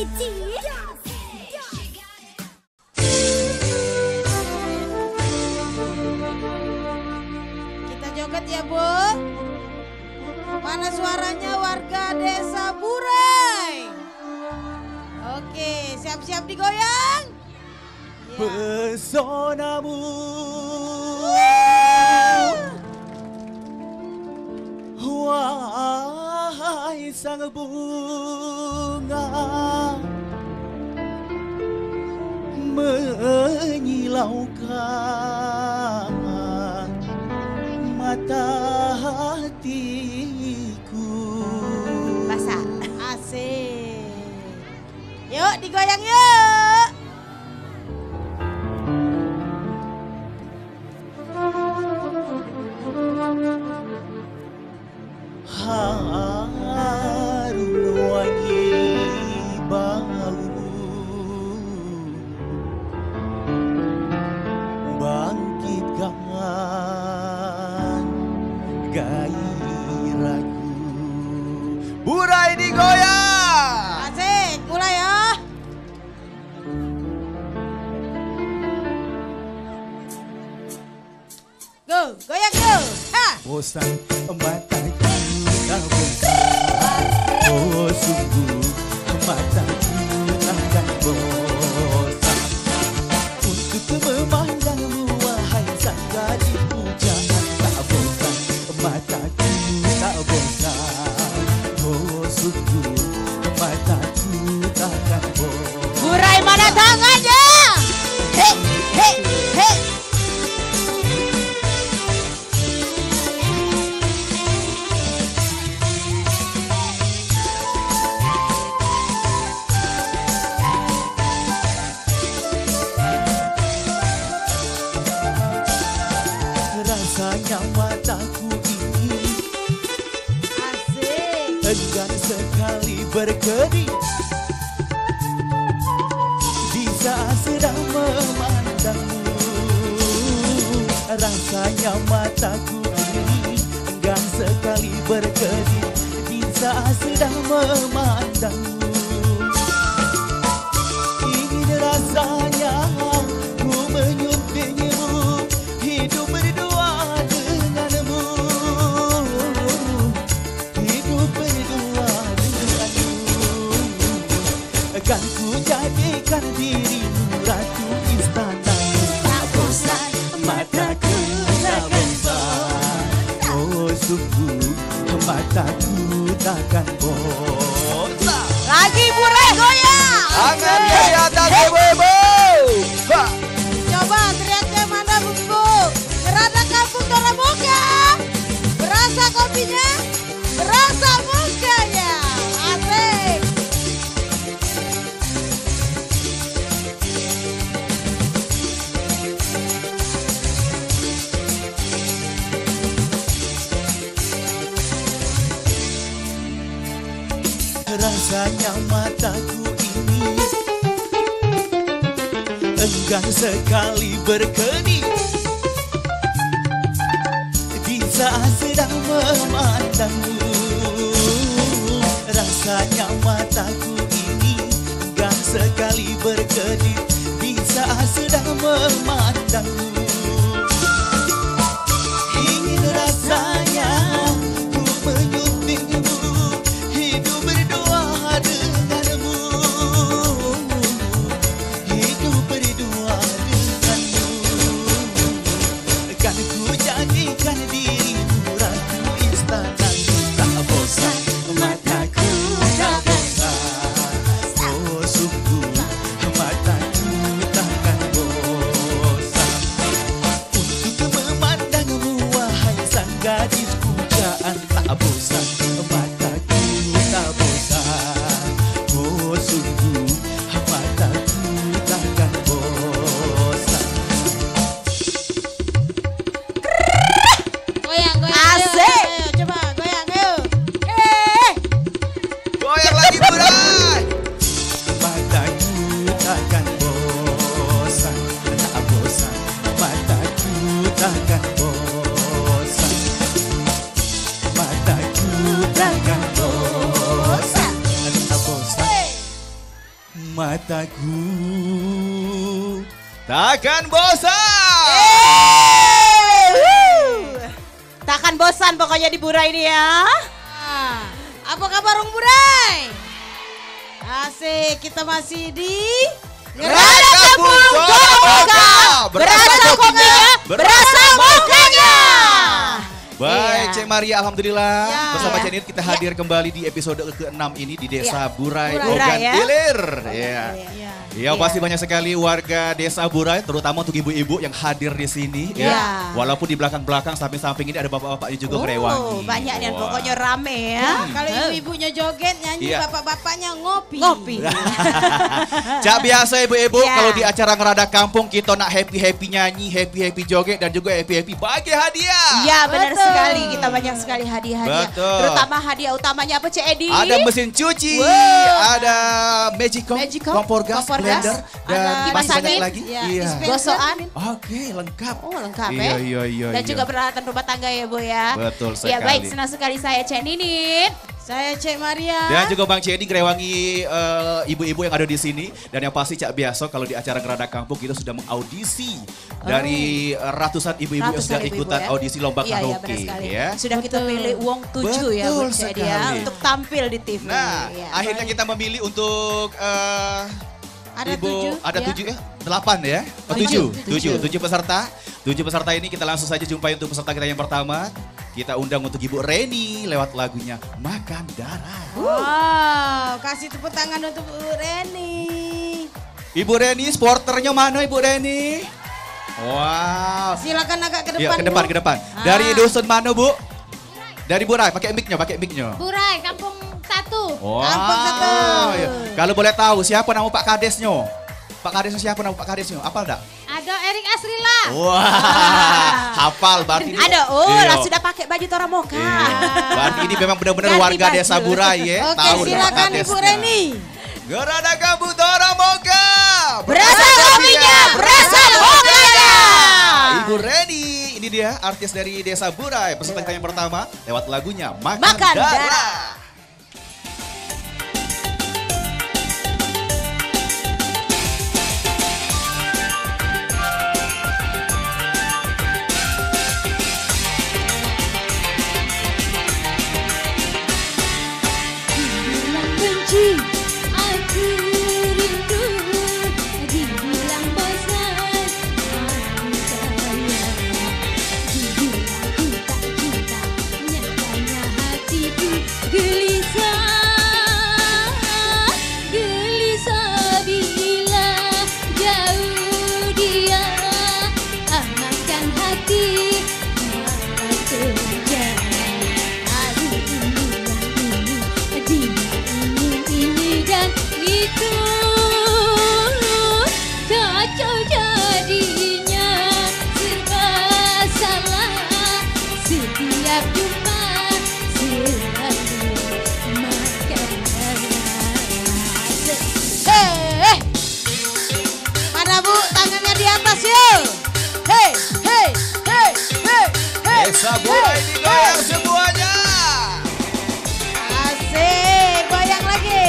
Kita joget ya Bu. Mana suaranya warga desa Burai? Oke, siap-siap digoyang. Ya. Pesonamu wahai sang bunga menyilaukan mata hatiku. Basah. Asik. Yuk digoyang yuk. Harum wangi bau bangkitkan gairahku. Burai digoyang. Asik, mulai ya. Go, goyang go. Ha. Bosan mataku tak bosan. Oh sungguh mataku takkan bosan untuk memandangmu wahai sang gadis pujaan. Tak bosan mataku tak bosan. Oh sungguh mataku takkan bosan. Burai mana tangannya? Hei, hei, hei. Rasanya mataku ini Asik. enggan sekali berkedip di saat sedang memandangmu. Rasanya mataku ini enggan sekali berkedip di saat sedang memandangmu. Ingin rasanya ku menyuntingmu, hidup berdua denganmu, hidup berdua denganmu. Kan ku jadikan dirimu ratu istanamu. Tak bosan mataku tak bosan. Oh sungguh mataku takkan bosan. Lagi Burai goyang. Tangan ke atas ibu-ibu. Coba teriaknya mana bumbu. Gerada kampung Toraboga. Berasa kopinya, berasa mukanya. Asik. Rasanya mataku ini enggan sekali berkedip di saat sedang memandangmu. Rasanya mataku ini enggan sekali berkedip di saat sedang memandangmu. Ingin rasanya ku menyuntingmu, hidup berdua denganmu, hidup berdua denganmu. Kan ku jadikan dirimu ratu istanaku. Tak bosan mataku tak bosan. Oh sungguh mataku takkan bosan. mataku takkan bosan. Takkan bosan pokoknya di Burai ini ya. Apa kabar Ung Burai? Asik, kita masih di Gerada Kampung Doromoka. Berasa kopinya, berasa mukanya. Baik, Iya. Cek Maria, alhamdulillah Ya. bersama Cek Nit kita hadir kembali di episode ke-6 ini di Desa Burai, Burai, Ogan ya. Ilir. Ya. Iya. Ya, pasti banyak sekali warga Desa Burai, terutama untuk ibu-ibu yang hadir di sini. Ya. Ya. Walaupun di belakang-belakang, samping-samping ini ada bapak-bapaknya juga ngerewangi. Banyak dan Wah. pokoknya rame ya. Kalau ibu-ibunya joget, nyanyi, Iya. bapak-bapaknya ngopi. Ngopi. Cak biasa ibu-ibu Ya. kalau di acara ngerada kampung kita nak happy-happy nyanyi, happy-happy joget dan juga happy-happy bagi hadiah. Iya benar Betul. sekali, kita banyak sekali hadiah-hadiah. Betul. Terutama hadiah utamanya apa Cik Edi? Ada mesin cuci, Wow. ada Magicom, Magicom, kompor gas, kompor gas, blender, dan ada kipas masih banyak angin, lagi. ya, Iya. dispenser. Gosokan. Oke, lengkap. Oh lengkap Iya, ya. iya, iya. Dan iya. juga peralatan rumah tangga ya Bu ya. Betul Ya baik, sekali. senang sekali saya Cik Ninit. Saya Cek Maria. Dan juga Bang Cedi ngerewangi ibu-ibu yang ada di sini. Dan yang pasti Cak Biaso kalau di acara Gerada Kampung kita sudah mengaudisi dari ratusan ibu-ibu yang Ratusan sudah ibu-ibu ikutan ya. audisi lomba Iya, iya, karaoke. benar sekali. Ya. Sudah kita pilih uang 7 ya Betul Bu Cik Edi ya. sekali. Untuk tampil di TV. Nah, Ya. akhirnya kita memilih untuk Ada Ibu, 7, ada ya. 7 ya? 8 ya? Oh, 7. 7 peserta. 7 peserta ini kita langsung saja jumpai untuk peserta kita yang pertama. Kita undang untuk Ibu Reni lewat lagunya Makan Darah. Wow, kasih tepuk tangan untuk Bu Reni. Ibu Reni, sporternya mana Ibu Reni? Wow. Silakan agak ke Ya, depan. ke depan, Bu. ke depan. Dari dusun mana Bu? Dari Burai, pakai mic-nya, pakai mic-nya. Burai, Kampung 1. Wow. Kampung satu. Ya. Kalau boleh tahu siapa nama Pak Kadesnya? Pak Kadesnya siapa nama Pak Kadesnya? Apal enggak? Ada Erik Asrila. Wah, hafal berarti. Ada, Iya. lah sudah pakai baju Toramoka. Iya. Berarti ini memang benar-benar Ganti warga baju. Desa Burai ya. Oke, Tahu nama silakan Ibu Kadesnya. Reni. Gerada Kampung Doromoka. Berasa kopinya, berasa mukanya. Ibu Reni, ini dia artis dari Desa Burai. Peserta kita yang pertama lewat lagunya Makan, Makan Darah. Darah. Dibilang benci, aku rindu. Dibilang bosan, aku sayang. Dibilang ku tak cinta, nyatanya hatiku gelisah. Gelisah bila jauh dia, amankan hati, malah terjadi. Aku ini dan itu, kacau jadinya, serba salah. Setiap jumpa selalu makan Hei, mana Bu? Tangannya di atas yuk. Hei, hei, hei, hei, hei. Desa Burai Hei, digoyang hei. semuanya. Asik, goyang lagi.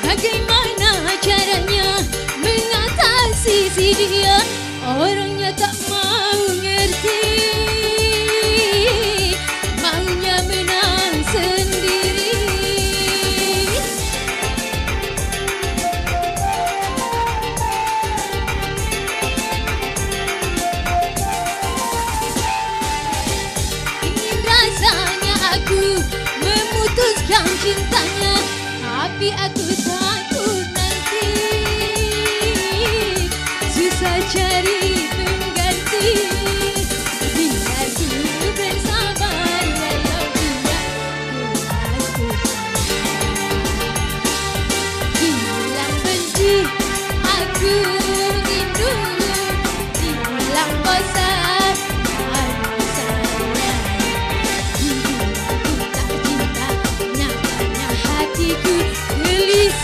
Bagaimana caranya mengatasi si dia, orangnya tak mau ngerti, maunya menang sendiri. Ingin rasanya aku memutuskan cintanya, tapi aku takut nanti susah cari pengganti. Biar ku bersabar walau dia keras dibilang benci, aku rindu. Dibilang bosan, aku sayang. Dibilang ku tak cinta, nyatanya hatiku gelisah.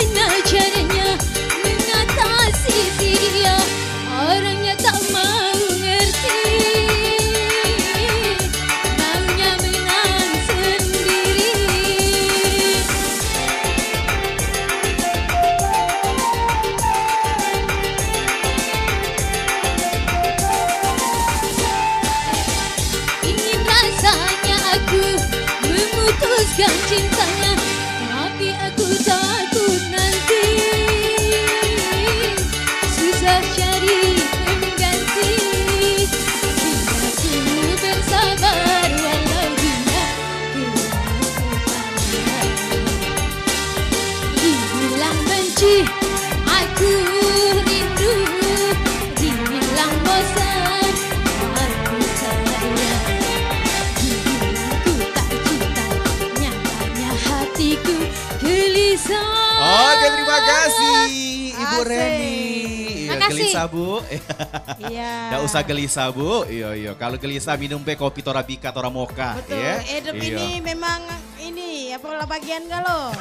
Bagaimana caranya mengatasi dia, orangnya tak mau ngerti, maunya menang sendiri. Ingin rasanya aku memutuskan cintanya, tapi aku takut nanti susah cari pengganti. Hingga ku bersabar walau dia keras kepala. Dibilang benci, aku rindu. Dibilang bosan, aku sayang. Dibilang ku tak cinta, nyatanya hatiku gelisah. Oke, terima kasih Ibu Asik. Reni. Iya, Makasih. gelisah Bu. Iya. Nggak usah gelisah Bu. Iya. Kalau gelisah minum kopi Torabika, Toramoka. Betul, Ya. Edep Iya. ini memang ini apa bagian galau.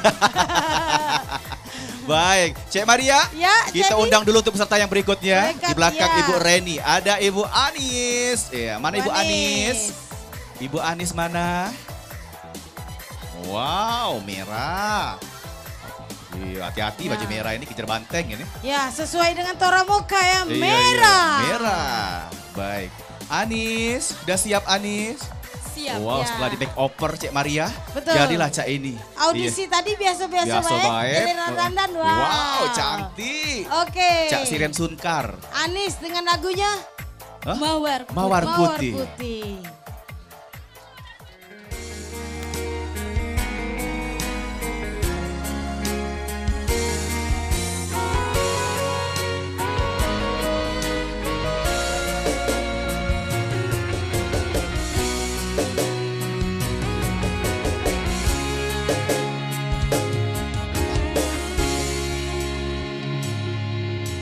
Baik, Cek Maria. Ya, Kita jadi- undang dulu untuk peserta yang berikutnya. Berangkat, Di belakang ya. Ibu Reni ada Ibu Anis. Iya, mana Ibu Anis? Ibu Anis mana? Wow, merah. Iya, hati-hati baju Ya. merah ini kejar banteng ini. Ya, sesuai dengan Toramoka ya, Iya, merah. iya, merah. Baik. Anis, udah siap Anis? Siap. Wow, ya. setelah di make over Cek Maria, Betul. jadilah Cak ini. Audisi tadi biasa-biasa Biasa baik. baik. Giliran dandan, Wow, cantik. Oke. Cak Siren Sunkar. Anis dengan lagunya Hah? Mawar. Mawar Mawar Putih. Putih.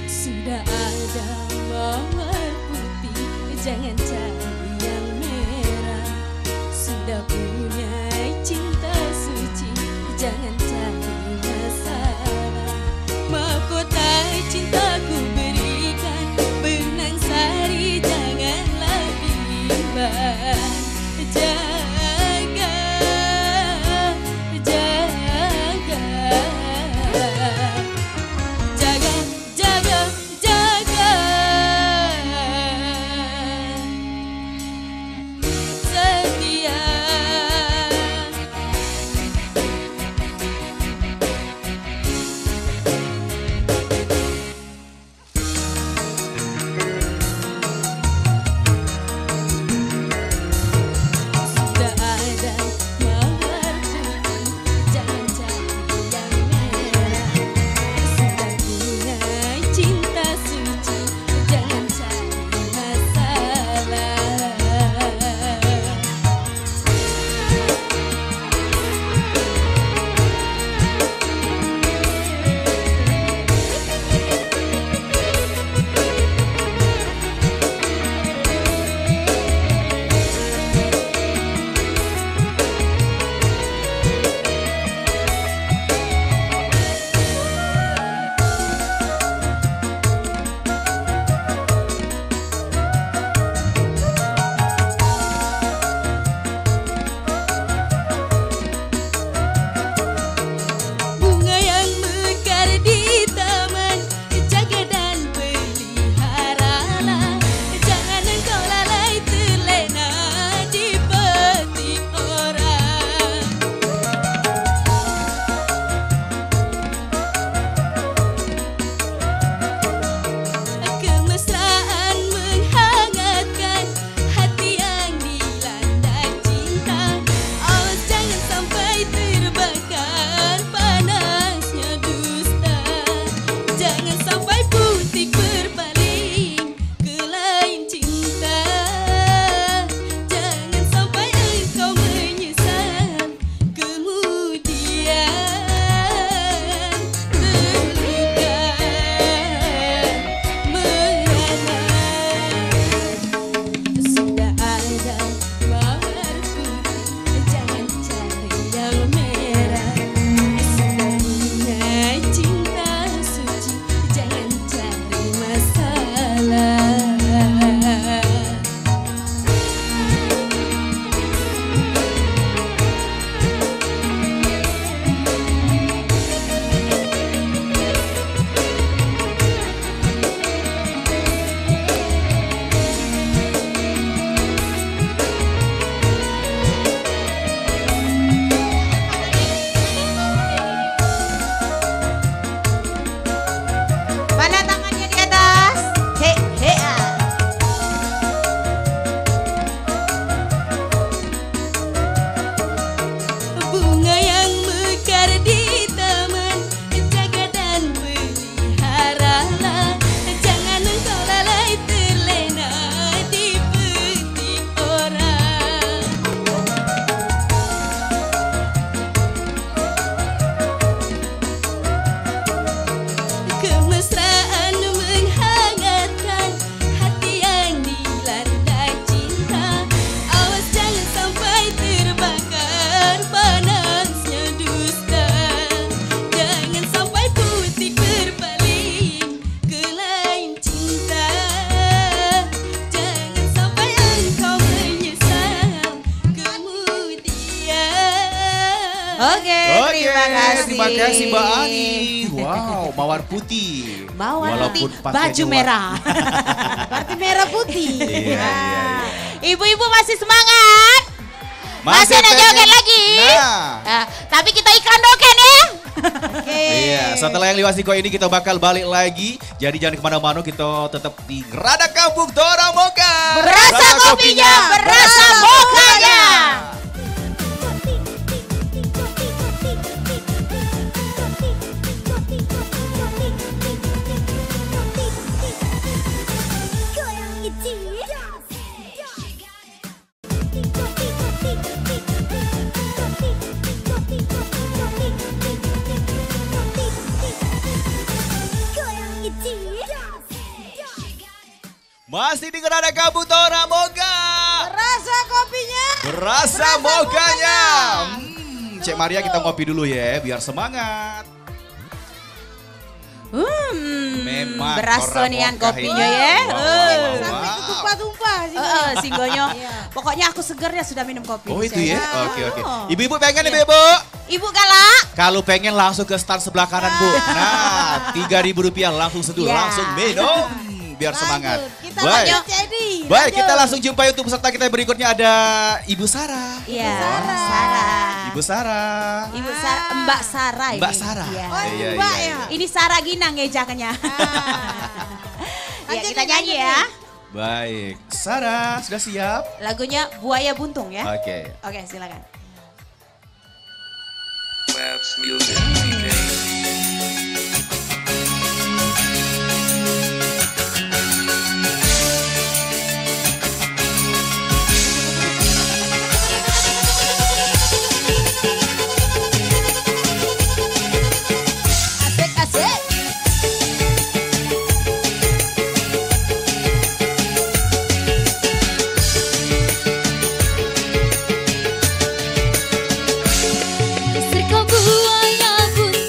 Sudah ada mawar putih, jangan cari yang merah. Terima kasih Mbak Ani. Wow, mawar putih. Mawar Walaupun putih, pakainya baju merah. Berarti merah putih. Iya. Ibu-ibu masih semangat? Masih ada pengen- joget lagi? Nah. Nah, tapi kita iklan doken ya. Oke. Iya, setelah yang Liwasiko ini kita bakal balik lagi. Jadi jangan kemana-mana, kita tetap di Ngeradak Kampung Tora Moka. Berasa kopinya, berasa mokanya. Masih di Ngeradak Kampung Tora Moka. Berasa kopinya. Berasa mokanya. Cek Maria kita ngopi dulu ya, biar semangat. Memang berasa Tora nian Moka kopinya ini. ya. Wow. Sampai tumpah-tumpah singgonya. Pokoknya aku seger ya sudah minum kopi. Oh itu ya? Saya. Oke. Ibu-ibu pengen ibu-ibu? Ibu galak. Kalau pengen langsung ke stand sebelah kanan Bu. Nah, Rp3.000 langsung seduh, Ya. langsung minum. Biar semangat. Kita Baik. lanjut jadi. Baik, kita langsung jumpai untuk peserta kita yang berikutnya ada Ibu Sarah. Iya, Sarah. Ibu Sarah. Ibu Sarah, Mbak Sarah ini. Mbak Sarah. Iya. Oh, Iya, Mbak iya, ya. Ini Sarah Ginang ngejakannya. Ya, kita nyanyi ya. Baik, Sarah sudah siap? Lagunya Buaya Buntung ya. Oke. Oke, silakan. Labs Music DJ. Asik asik. Serka buaya buntung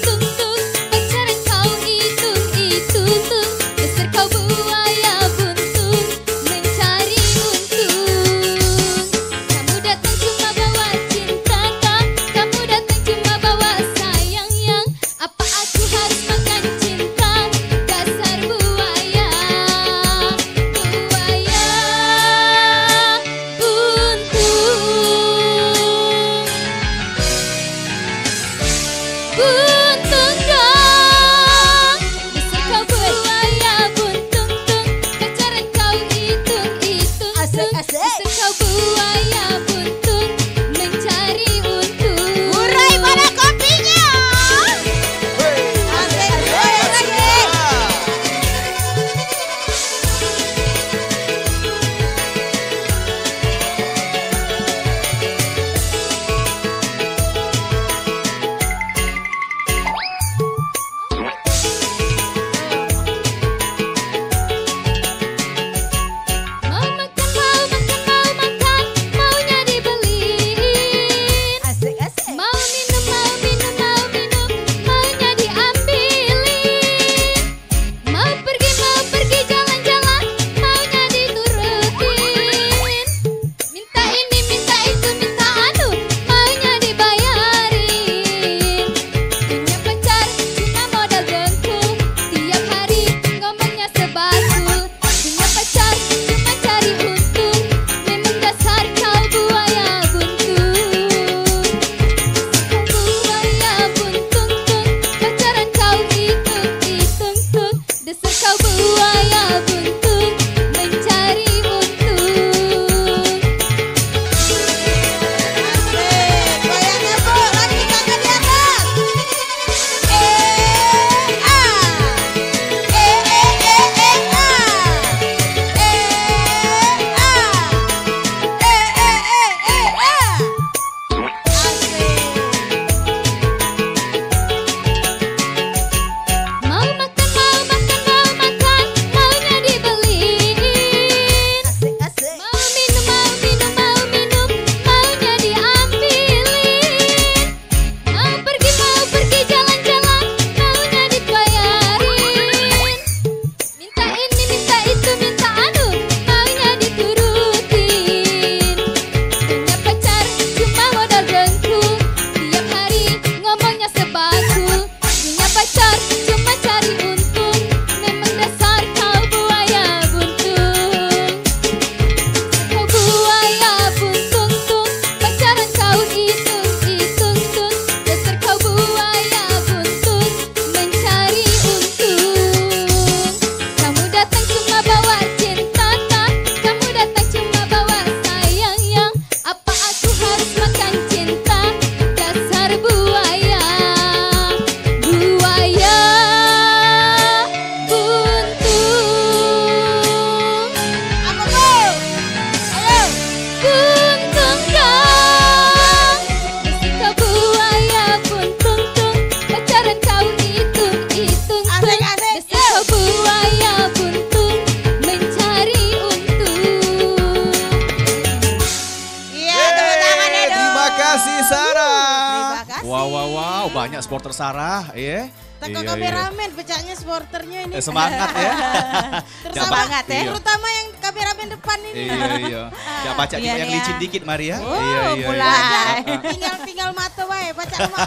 supporter Sarah, ya. Teko kameramen, pecahnya supporternya ini. Semangat ya. Semangat ya. Iya. Terutama yang kameramen depan ini. Iya. Jangan baca juga yang licin dikit Maria. Mulai. Tinggal mata wae baca rumah.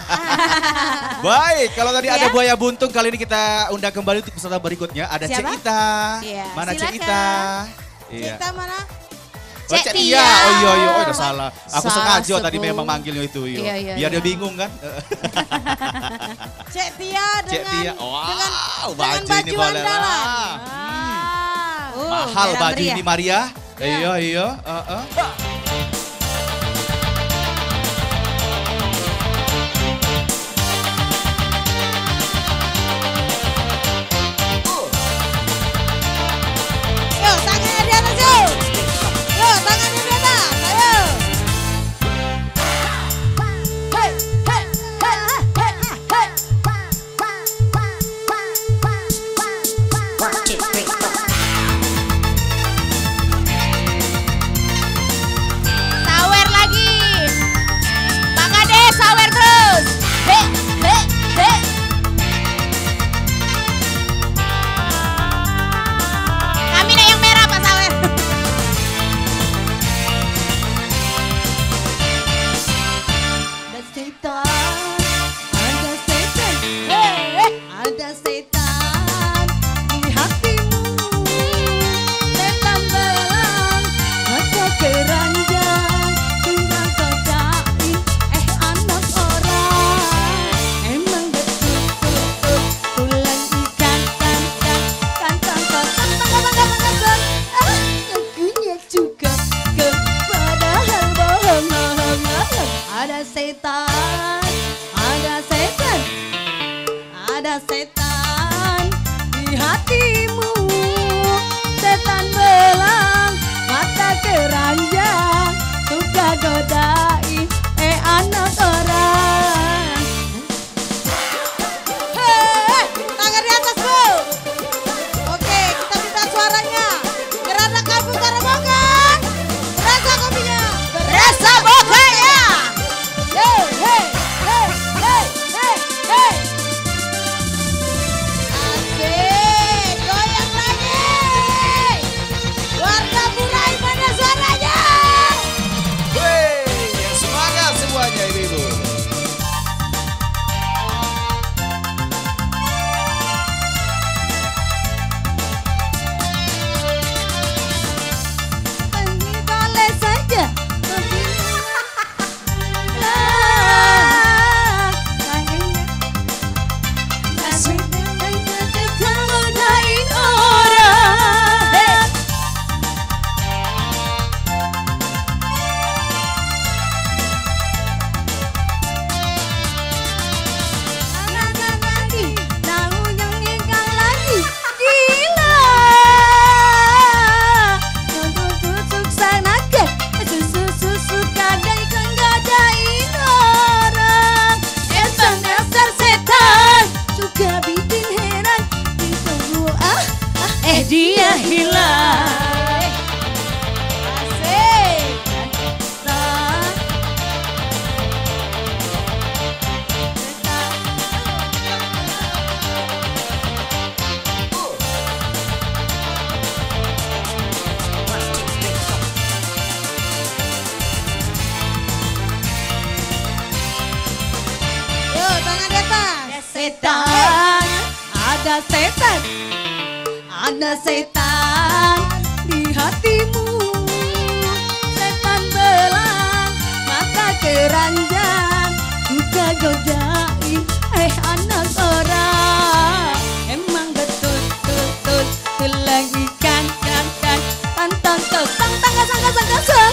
Baik, kalau tadi ada buaya buntung, kali ini kita undang kembali untuk peserta berikutnya. Ada Cek Siapa? Ita. Iya, Mana Cek silakan. Ita? Cerita mana? Oh, Cek Tia. Tia. Oh iya, oh udah salah. Aku Salah sengaja tadi sebut. memang manggilnya itu. Iya, Biar iya. dia bingung kan. Cek Tia Cek dengan Tia. Wow, dengan baju ini baju boleh andalan. lah. Mahal merah baju meriah. ini Maria. Ya. Iya. Yo, tangannya di atas yo. Yo, tangannya di atas. Ayo. Hey, hey, hey, hey, hey. Sawer lagi. Bang Ade sawer terus. He, he, he. Kami nih yang merah Pak Sawer. Ada setan di hatimu, setan belang, mata keranjang, tinggal kodai, anak orang, emang betul tulang ikan, lagunya juga padahal bohong. Ada setan, ada setan di hatimu, setan belang, mata keranjang, suka godai, anak orang. Hei, tangan di atas Bu. Oke, kita minta suaranya. Gerana kamu karamongan. Rasa kopinya. Rasa bokanya. Hey, hey, hey, hey, hey, hey. Asik, goyang lagi. Warga Burai mana suaranya? Wey, yang semangat semuanya ibu-ibu. Ini boleh saja. Godain orang. Lagi, tahu yang nikah lagi, gila. Tusuk sanaga, susu kadang gadain orang. Dasar setan, suka bikin heran. Ditunggu dia hilang. Asik. Yo, tangan di atas. Setan, ada setan, ada setan di hatimu, setan belang, mata keranjang, suka godai, anak orang, emang betul lagi kan, pantang kesang, sangka,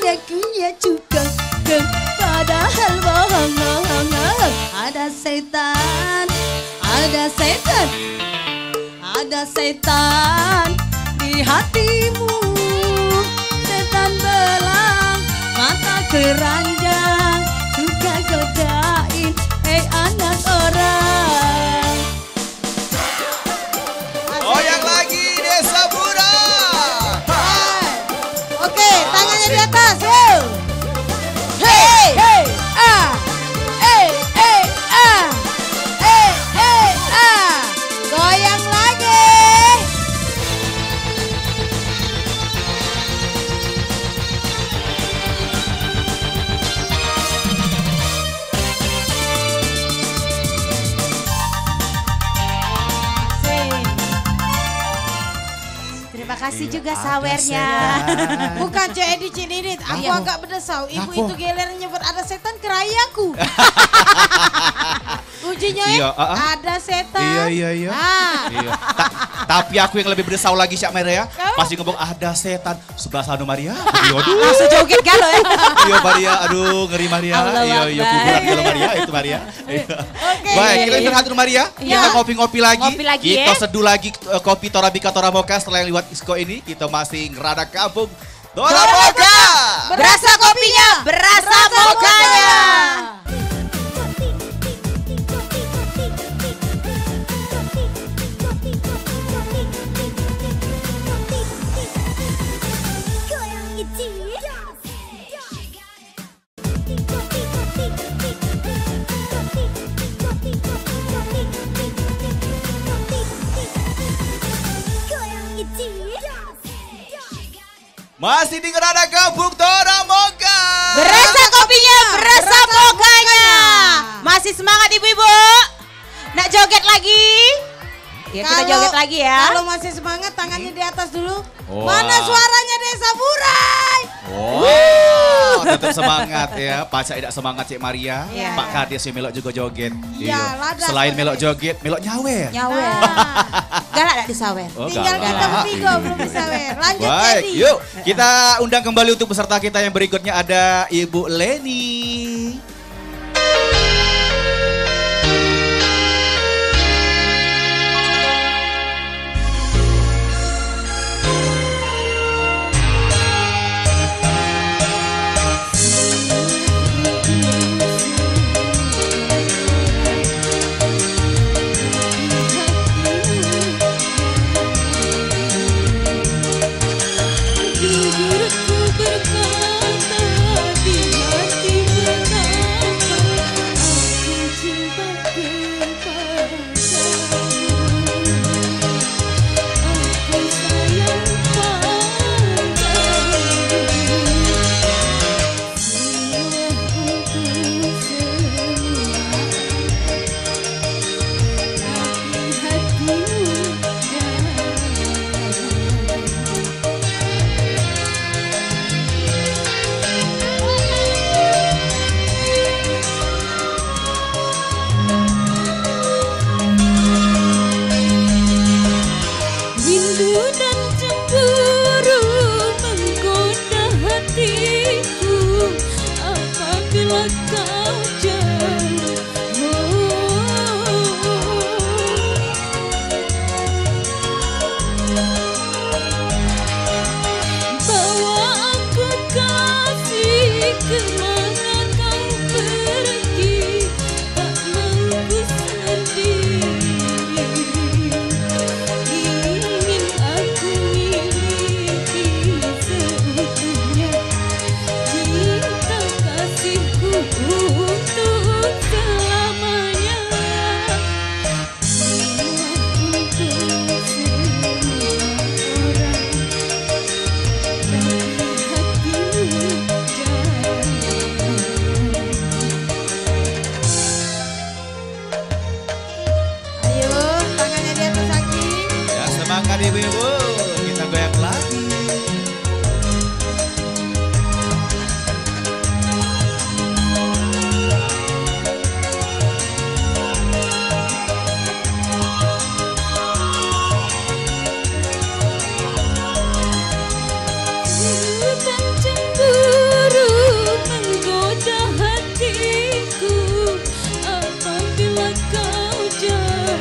lagunya juga padahal bohong. Ada setan, ada setan di hatimu, setan belang, mata keranjang, suka godain, anak orang. Goyang lagi Desa Bura. Oke, tangannya di atas, yo. Hey, hey, ah, hey, hey, ah. Makasih Iya, juga ada sawernya. setan. Bukan Cik Edi, Cik Didit. Aku Apa? agak berdesau. Ibu Apa? itu geler nyebut ada setan ke rayaku. Ujinya Iya, ada setan. Iya. Ah. Iya. Tapi aku yang lebih berdesau lagi Syak Maria. Kamu? Pasti ngomong ada setan sebelah sana Maria. Iya, aduh. Langsung joget galo ya. Iya Maria, aduh ngeri Maria. Allah Iya, Akbar. kuburan gelo Maria itu Maria. Iya. Oke. Baik, kita istirahat dulu Maria. Iya. Kita ngopi-ngopi lagi. Ngopi lagi, Kita ya. seduh lagi kopi Torabika Toramoka setelah yang lewat Isko ini. Kita masih ngerada kampung Toramoka. Berasa kopinya, berasa mokanya. Masih di ngerada kampung Toramoka. Berasa kopinya, berasa mokanya. Masih semangat ibu-ibu? Nak joget lagi? Ya kita joget lagi ya. Kalau masih semangat tangannya di atas dulu. Wah. Mana suaranya Desa Burai? Wow, tetap semangat ya. Pacar tidak semangat Cik Maria. Iya. Pak Kades yang melok juga joget. Iya, ladas Selain banget. melok joget, melok nyawer. Nyawer. Galak tak disawer? Oh, Tinggal galak. kita bertiga belum bisa wer. Lanjut Baik, Jadi. yuk kita undang kembali untuk peserta kita yang berikutnya ada Ibu Leni. Jujur ku berkata di hati betapa aku cinta kepadamu. Aku sayang padamu. Semua untuk semua. Tapi hatimu jangan. Rindu dan cemburu menggoda hatiku apabila kau jauh. Bawa aku kasih kemana kau pergi, tak mau ku sendiri. Ingin aku miliki seutuhnya cinta kasihku untuk selamanya. Semua untuk semua orang, tapi hatimu jangan. Ayo, tangannya di atas lagi. Ya semangat ibu-ibu, kita goyang lagi. Dan cemburu menggoda hatiku apabila kau jauh.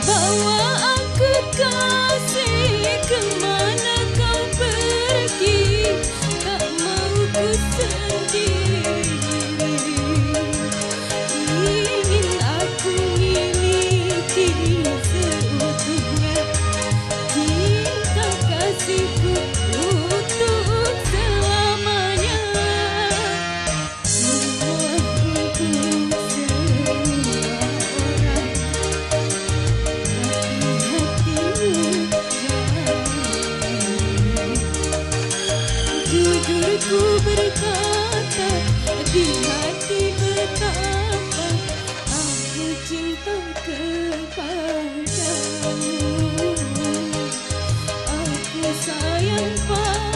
Bawa aku kasih kemana kau pergi, tak mau ku sendiri. Ingin aku miliki seutuhnya cinta kasihku untuk selamanya. Semua untuk semua orang, tapi hatimu jangan. Jujur ku berkata di hati betapa aku cinta kepadamu. Aku sayang padamu.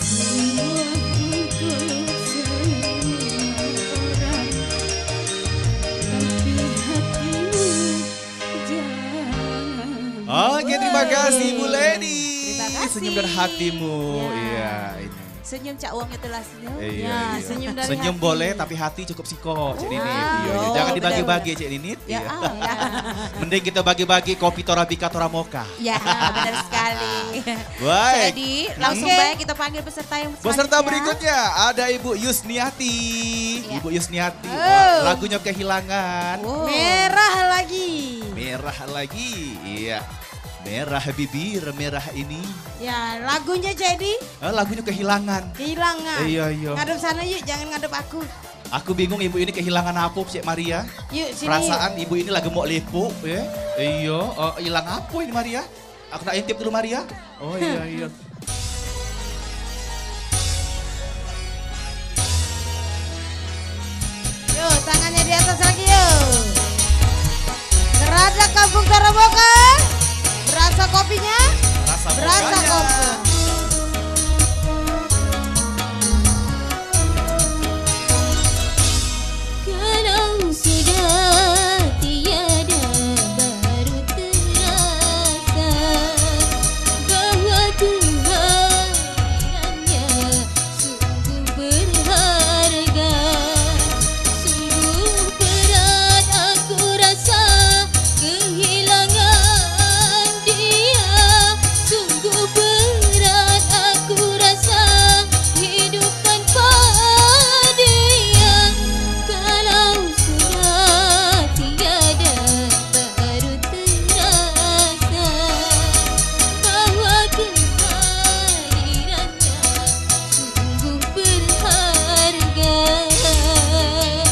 Semua untuk semua orang, tapi hatimu jangan. Oke, terima kasih Ibu Leni. Terima kasih. Senyum dari hatimu. Ya. Iya, ini. Senyum Cak Wong itulah senyum. Iya, iya. senyum dari Senyum hati. boleh tapi hati cukup siko, Cik Ninit. Iya, iya. Oh, Jangan benar, dibagi-bagi Cik Ninit. Ya, Iya. ya. Mending kita bagi-bagi kopi Torabika Toramoka. Ya, benar sekali. Baik. Jadi langsung Oke. baik kita panggil peserta yang Peserta selanjutnya. berikutnya ada Ibu Yusniati. Ya. Ibu Yusniati. Oh. Wah, lagunya Kehilangan. Oh. Merah lagi. Merah lagi. Iya. Merah bibir merah ini. Ya, lagunya jadi Lagunya Kehilangan. kehilangan. Iya, iya. Ngadep sana yuk, jangan ngadep aku. Aku bingung ibu ini kehilangan apa Cik Maria. Yuk sini. Perasaan ibu ini lagi mau lepo ya. Iya, hilang apa ini Maria? Aku nak intip dulu Maria. Oh iya iya. Yuk, tangannya di atas lagi yuk. Gerada Kampung Taraboka. Berasa kopinya? Rasa Berasa bukanya. kopi. Kalau sudah tiada baru terasa bahwa kehadirannya sungguh berharga. Sungguh berat aku rasa kehilangan dia. Sungguh berat aku rasa hidup tanpa dia. Kalau sudah tiada baru terasa bahwa kehadirannya sungguh berharga.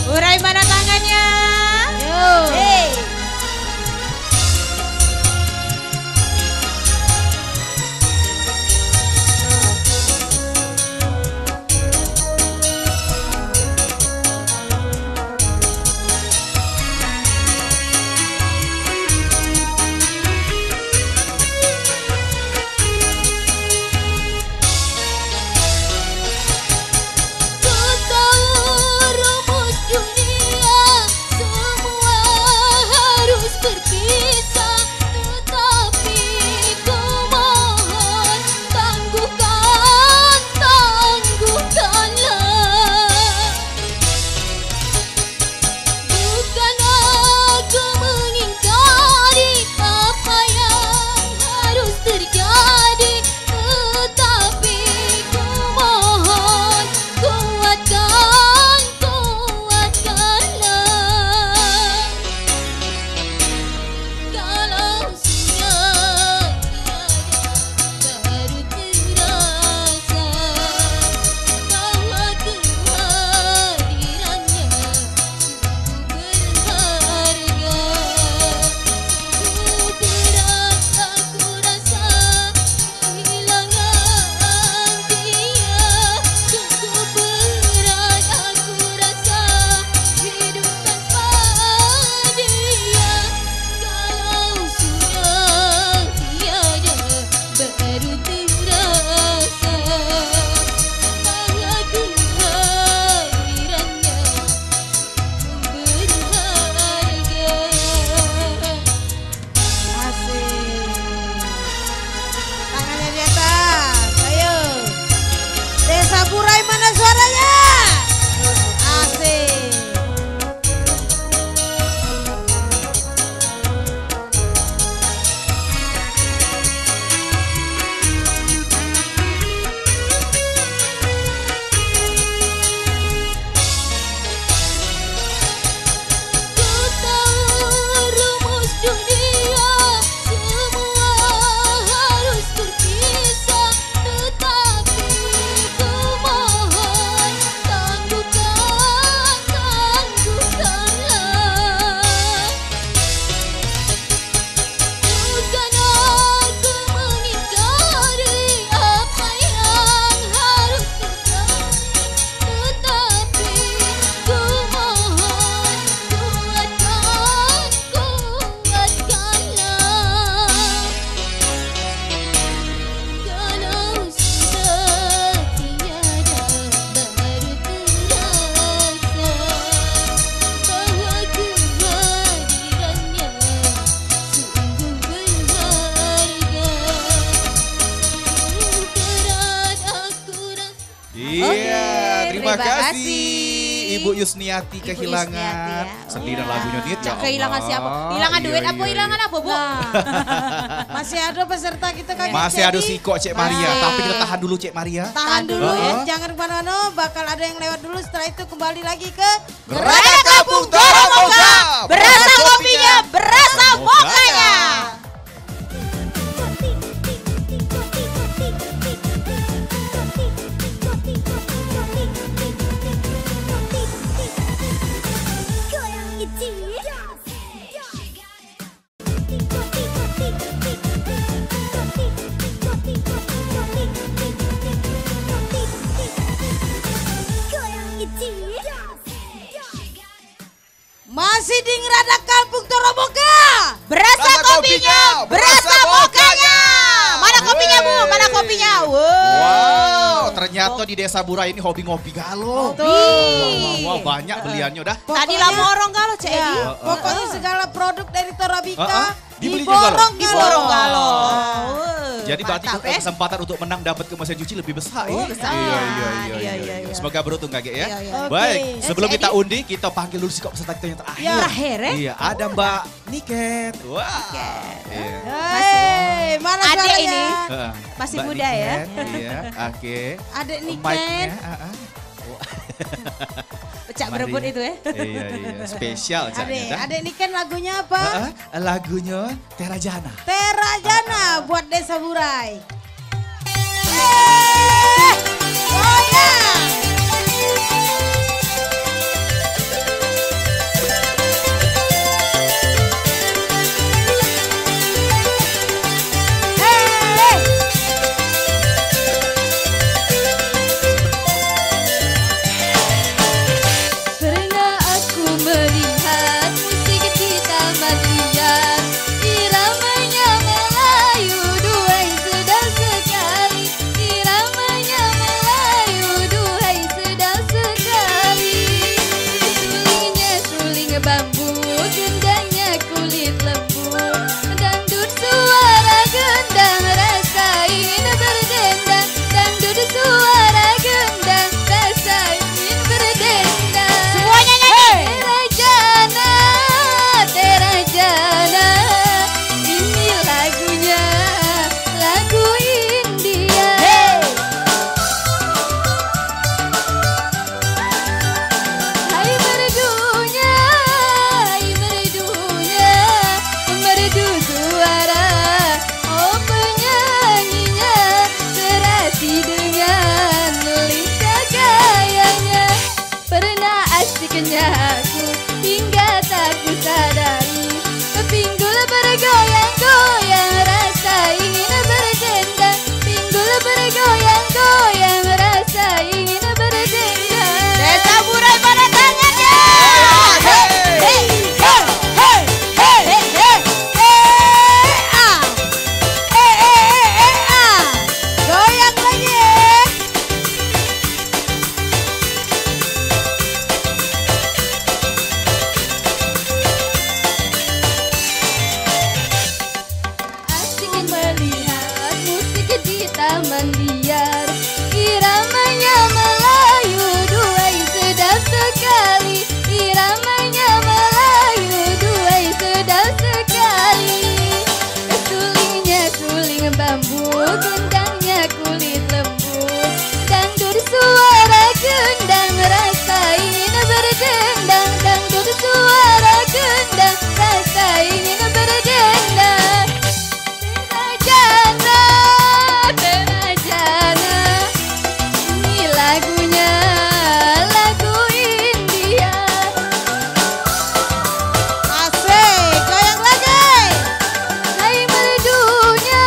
Urai mana tangannya? Yuk. Hey. Ku tahu rumus dunia semua harus berpisah, tetapi ku mohon tangguhkanlah. Bukan aku mengingkari apa yang harus terjadi, tetapi ku mohon kuatkanlah. Kalau sudah tiada baru terasa bahwa kehadirannya sungguh berharga. Sungguh berat aku rasa kehilangan dia. Sungguh berat aku rasa hidup tanpa dia. Kalau sudah tiada baru terasa bahwa kehadirannya sungguh berharga. Asik. Tangannya di atas. Ayo. Desa Burai mana suaranya? Asik. Terima Terima kasih kasih. Ibu Yusniati Ibu kehilangan. Yusniati, ya. Sedih dan Iya. lagunya Nit. Ya Kehilangan Allah. siapa? Hilangan duit Iya, apa? iya, Hilangan iya. apa, Bu? Nah, masih ada peserta kita kan. Masih ada Siko Cek Maria, Masih. tapi kita tahan dulu Cek Maria. Tahan dulu ya, Heeh. jangan kemana-mana, bakal ada yang lewat dulu. Setelah itu kembali lagi ke Gerada Kampung Toromoga. Berasa kopinya, berasa mokanya. masih di Gerada Kampung Toromoga. Berasa kopinya, berasa mokanya. Mana kopinya, Bu? Mana kopinya? Wow, ternyata di Desa Burai ini hobi ngopi galo. Wow, banyak beliannya udah. Tadi lah morong galo, Cek Ya, Edi. pokoknya segala produk dari Torabika Dibeli juga loh. Diborong galo. Jadi berarti Mantap, ya. kesempatan untuk menang dapat ke mesin cuci lebih besar ya. besar. Iya. Semoga beruntung Kak Ge ya. Iya, iya. Baik, Oke. sebelum Cek kita Edi. undi, kita panggil dulu si kok peserta kita yang terakhir. Ya. Terakhir ya? Iya, ada Mbak Niket. Wah. Iya. Hei, mana Adik suaranya? ini. Heeh. Masih Mbak muda ya. Niket, Iya, oke. Adik Niken. Mic-nya, Pecah Mari. berebut itu ya. Iya, spesial Adik, Cak. adik Niken lagunya apa? Lagunya Terajana. Terajana buat Desa Burai. Pernah aku melihat musik di taman liar, iramanya Melayu, duai sedap sekali. Iramanya Melayu, duai sedap sekali. Sulingnya suling bambu, gendangnya kulit lembu. Dangdut suara gendang, rasain berdendang. Dangdut suara gendang, rasain berdendang. Semuanya nyanyi. Terajana, Terajana, ini lagunya, lagu India. Hai merdunya, merdu suara, oh penyanyinya, serasi dengan lincah gayanya. Pernah asiknya aku hingga tak ku sadari, pinggul bergoyang-goyang, rasa ingin berdendang. Pinggul bergoyang-goyang, rasa ingin berdendang. Desa Burai pada tangannya. Goyang lagi. Asik melihat musik di taman liar, iramanya Melayu, duai sedap sekali. Iramanya Melayu, duai sedap sekali. Sulingnya suling bambu, gendangnya kulit lembu. Dangdut suara gendang, rasa ingin berdendang. Dangdut suara gendang, rasa ingin berdendang. Terajana, Terajana, ini lagunya, lagu India. Asik, goyang lagi. Hai merdunya,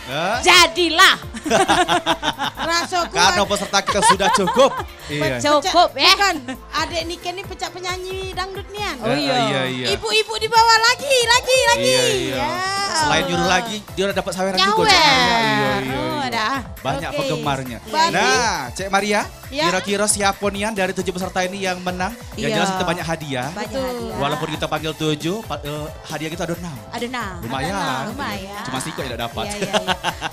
Hah? Jadilah. Rasaku Karena peserta kita sudah cukup. Iya. Cukup ya. Bukan, adek Niken ini pecah penyanyi dangdut nian. Oh iya. Iya. Ibu-ibu di bawah lagi. Iya. Ya. Selain nyuruh lagi, dia udah dapat saweran juga. Nyawer. Iya. Oh, dah. Banyak Oke. penggemarnya. Berarti- Nah, Cek Maria, Ya. kira-kira siapa nih Yan dari 7 peserta ini yang menang? Yang Iya. jelas kita banyak hadiah. Banyak hadiah. Walaupun kita panggil 7, hadiah kita ada 6. Ada 6. Lumayan. Lumayan. Cuma Siko yang tidak dapat. Iya.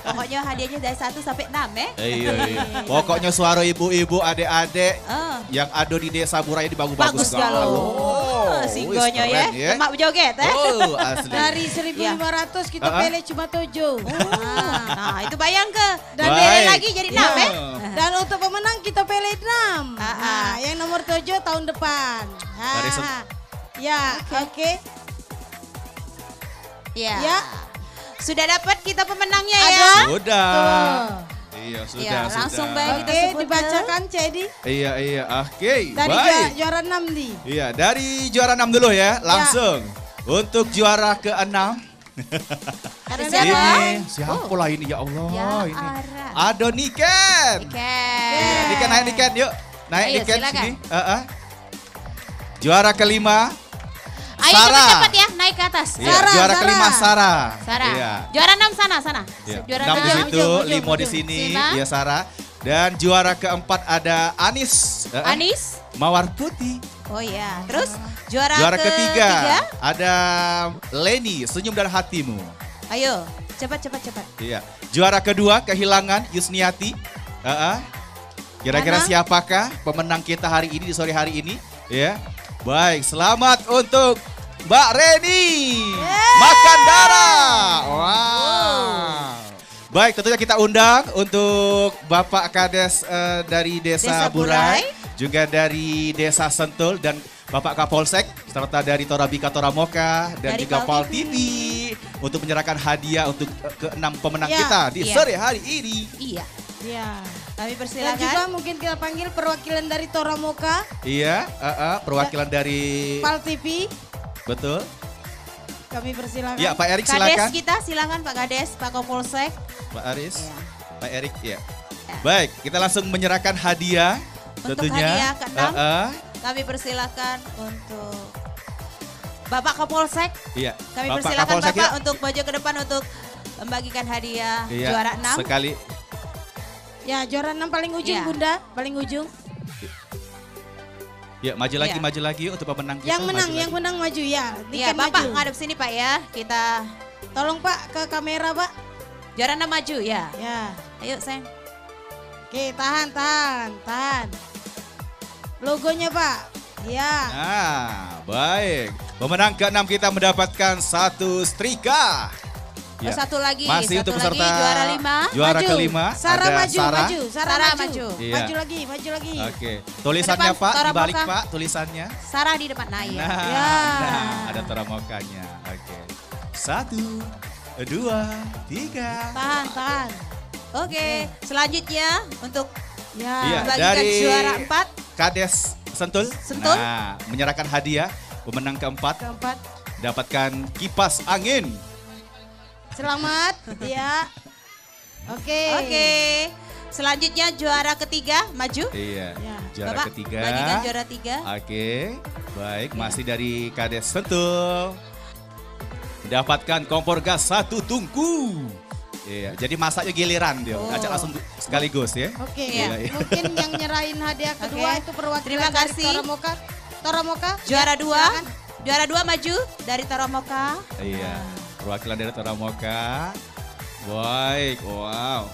Pokoknya hadiahnya dari 1 sampai 6 ya. Iya. Pokoknya suara ibu-ibu, adik-adik Oh. yang ada di Desa Burai ini bagus-bagus. Bagus galau. Oh, Singgonya wis ya. keren Mak joget ya. Oh, asli. Dari 1.500 kita pilih cuma 7. Nah, itu bayang ke. Dan Baik. pilih lagi jadi 6 ya. Iya. Dan untuk pemenang kita pilih 6. Ah. Yang nomor 7 tahun depan. Dari Ya, oke. Ya. Ya. Sudah dapat kita pemenangnya Ada? ya. Sudah. Tuh. Iya, sudah, Ya, langsung sudah. baik. Kita Oke, sebut dibacakan Cedi. Iya, oke. Dari Baik. juara 6 di. Iya, dari juara 6 dulu ya, langsung. Untuk juara ke-6. Ada siapa? Ini siapa lah ini ya Allah Ya, ini. Ara. Ada Niken. Niken. Iya, Niken naik Niken yuk. Naik Ayo, Niken silakan. sini. Juara kelima. Ayo Sarah. cepat-cepat ya, naik ke atas. Iya, Sarah, juara Sarah. kelima Sarah. Sarah. Iya. Juara 6 sana. Iya. Juara 6 di 6. situ, ujung, 5 di ujung. sini. Sina. Iya Sarah. Dan juara keempat ada Anis. Anis. Mawar Putih. Oh iya. Terus juara Ketiga ada Leni, Senyum dan Hatimu. Ayo, cepat. Iya. Juara kedua Kehilangan, Yusniati. Kira-kira Mana? siapakah pemenang kita hari ini di sore hari ini? Ya. Baik, selamat untuk Mbak Reni. Makan darah. Wow. Baik, tentunya kita undang untuk Bapak Kades dari Desa Desa Burai, Burai. juga dari Desa Sentul dan Bapak Kapolsek, serta dari Torabika Toramoka dan Dari juga Pal Pal TV untuk menyerahkan hadiah untuk ke-6 pemenang Ya, kita di iya. sore hari ini. Iya. Ya. Kami Dan juga persilakan. mungkin kita panggil perwakilan dari Toramoka, Iya, perwakilan dari Pal TV. betul. Kami persilakan. Ya, Pak Erik Kades silakan. kita silakan Pak Kades, Pak Kapolsek. Pak Aris, Iya. Pak Erik, ya. Ya. Baik, kita langsung menyerahkan hadiah. Untuk tentunya. hadiah ke-6. Eh, Kami persilakan untuk Bapak Kapolsek. Iya. Kami Bapak persilakan Kapolsek, Bapak ya. untuk maju ke depan untuk membagikan hadiah Iya, juara 6. sekali. Ya, juara 6 paling ujung Ya. Bunda, paling ujung. Ya, maju lagi, Iya. maju lagi untuk pemenang kita. Yang menang, maju yang lagi. menang maju ya. Iya, Niken Bapak maju. ngadep sini Pak ya. Kita Tolong Pak ke kamera Pak. juara 6 maju ya. Ya. Ayo, sayang. Oke, tahan. Logonya Pak. Ya. Nah, baik. Pemenang ke-6 kita mendapatkan 1 setrika. Oh, satu lagi, Masih satu untuk lagi, peserta juara 5. Juara Maju. kelima Sarah ada maju, Sarah. maju. Sarah maju. Iya. Maju lagi. Oke, tulisannya Ke depan, Pak, Tora dibalik Moka. Pak, tulisannya. Sarah di depan. Nah, iya. Nah, Ya. ada teramokanya. Oke. 1, 2, 3. Tahan. Oke, selanjutnya untuk Ya. Iya, membagikan dari juara 4. Kades Sentul. Sentul. Nah, menyerahkan hadiah pemenang keempat Keempat. dapatkan kipas angin. Selamat. Ya. Oke. Oke. Selanjutnya juara ketiga maju. Iya. Ya. Juara Bapak ketiga. bagikan juara 3. Oke, baik. Masih dari Kades Sentul. Mendapatkan kompor gas 1 tungku. Iya, jadi masaknya giliran dia. Oh. Ajak langsung sekaligus ya. Oke. Iya. Mungkin yang nyerahin hadiah kedua Oke. itu perwakilan Terima dari kasih. Toramoka. Juara 2. silakan. Juara 2 maju dari Taramoka. Iya, perwakilan dari Toramoka. Baik, wow.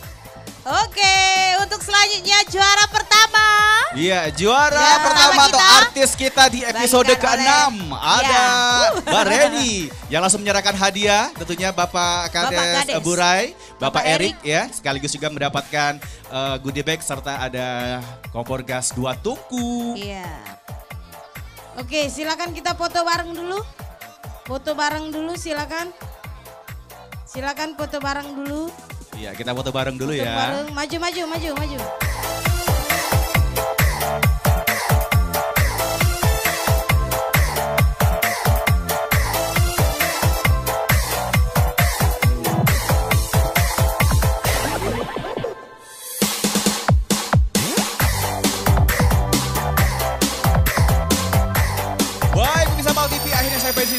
Oke, untuk selanjutnya juara pertama. Iya, juara Juara pertama pertama atau kita artis kita di episode bagikan ke-6 ada Ya. Mbak Reni yang langsung menyerahkan hadiah, tentunya Bapak Kades Kades. Burai, Bapak Bapak Erik ya, sekaligus juga mendapatkan goodie bag serta ada kompor gas 2 tungku. Iya. Oke, silakan kita foto bareng dulu. Foto bareng dulu silakan. Silakan foto bareng dulu. Iya, kita foto bareng dulu Foto ya. bareng. Maju.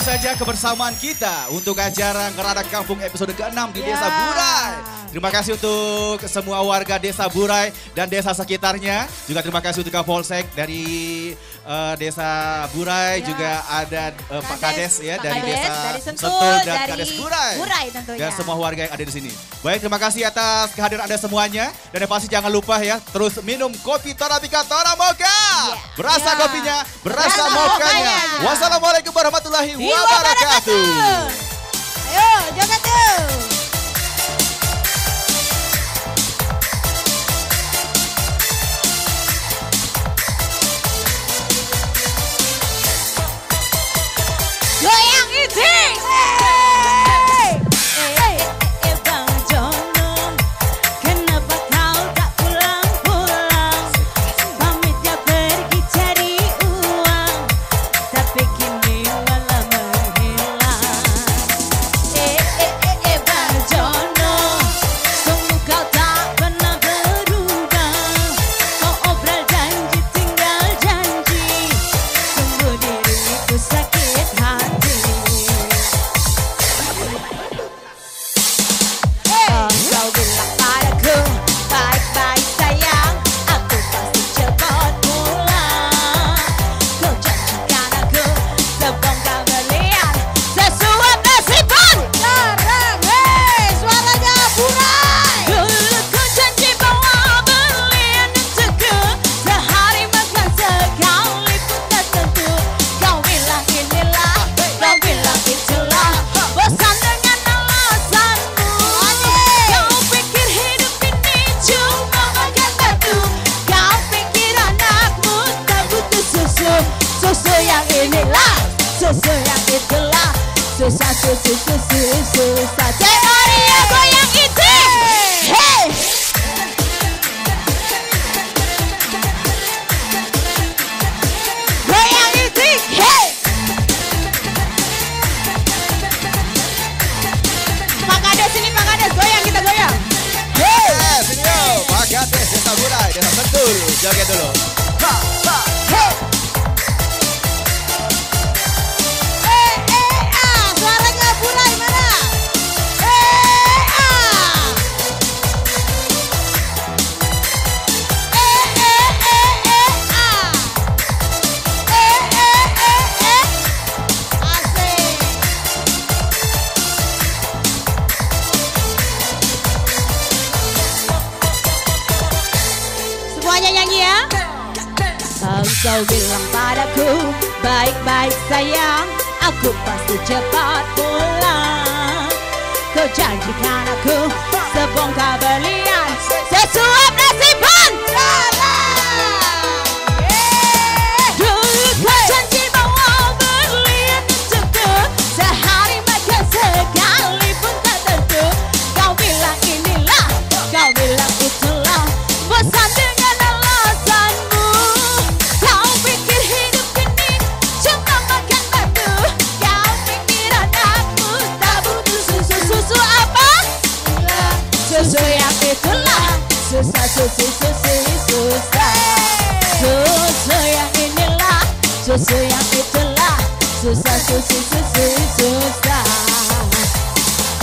saja kebersamaan kita untuk acara Ngerada Kampung episode ke-6 di Ya. Desa Burai. Terima kasih untuk semua warga Desa Burai dan desa sekitarnya. Juga terima kasih untuk Kapolsek dari Desa Burai. Ya. Juga ada Pak Kades ya Pak dari Kades, Desa dari Sentul, dan dari Kades Burai. Burai tentunya. Dan semua warga yang ada di sini. Baik, terima kasih atas kehadiran Anda semuanya. Dan yang pasti jangan lupa ya, terus minum kopi Torabika Toramoga. Berasa Ya. kopinya, berasa Berasa mokanya. mokanya. Wassalamualaikum warahmatullahi wabarakatuh. Ayo, joget tuh. Goyang itik. Bang Jono, kenapa kau tak pulang-pulang? Pamitnya pergi cari uang, tapi kini malah menghilang. Bang Jono, sungguh kau tak pernah berubah. Kau obral janji tinggal janji, sungguh diriku sakit hati. Kau bilang padaku, baik-baik sayang, aku pasti cepat pulang. Kau janjikan aku sebongkar belian, sesuap nasiban. Sekarang, suaranya Burai. Dulu ku janji bawa belian untukku, sehari makan sekali pun tak tentu. Kau bilang inilah, kau bilang itulah, bosan dengan alasanmu. Kau pikir hidup ini cuma makan batu. Kau pikir anakmu tak butuh susu. Susu yang inilah, susu yang itulah, susah susu susu susah. Teoria goyang itik. Hey. Goyang itik. Hey. Pak Kades ini, Pak Kades, goyang, kita goyang. Sini yuk, Pak Kades Desa Burai, Desa Sentul. Joget dulu. Ha, ha. Suaranya Burai mana? Asik. Semuanya nyanyi ya. Kau bilang padaku, baik-baik sayang, aku pasti cepat pulang. Kau janjikan aku sebongkar belian, sesuap nasiban. Dulu kau janji bawa belian untukku, sehari makan sekali pun tak tentu. Kau bilang inilah, kau bilang itulah, bosan dengan alasanmu. Kau pikir hidup ini cuma makan batu. Kau pikir anakmu tak butuh susu. Susu apa? Susu yang itulah, susah susu susu susah. Susu yang inilah, susu yang itulah, susah susu susu susah.